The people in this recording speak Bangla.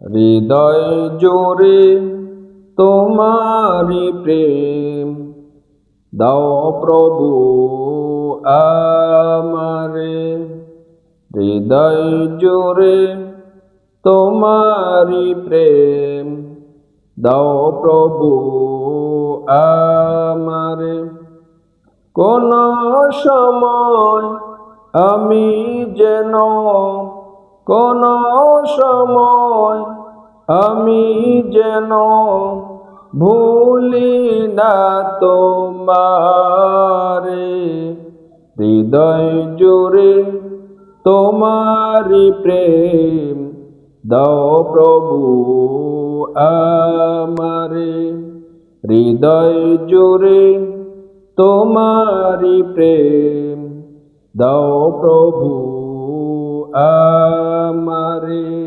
হৃদয় জোরে তোমারি প্রেম দাও প্রভু আমারে। হৃদয় জোরে তোমারি প্রেম দাও প্রভু আমারে। কোন সময় আমি যেন কোন সময় আমি যেন ভুলি না তোমারে। হৃদয় জুড়ে তোমারি প্রেম দাও প্রভু আমারে। হৃদয় জুড়ে তোমারি প্রেম দাও প্রভু আমারে।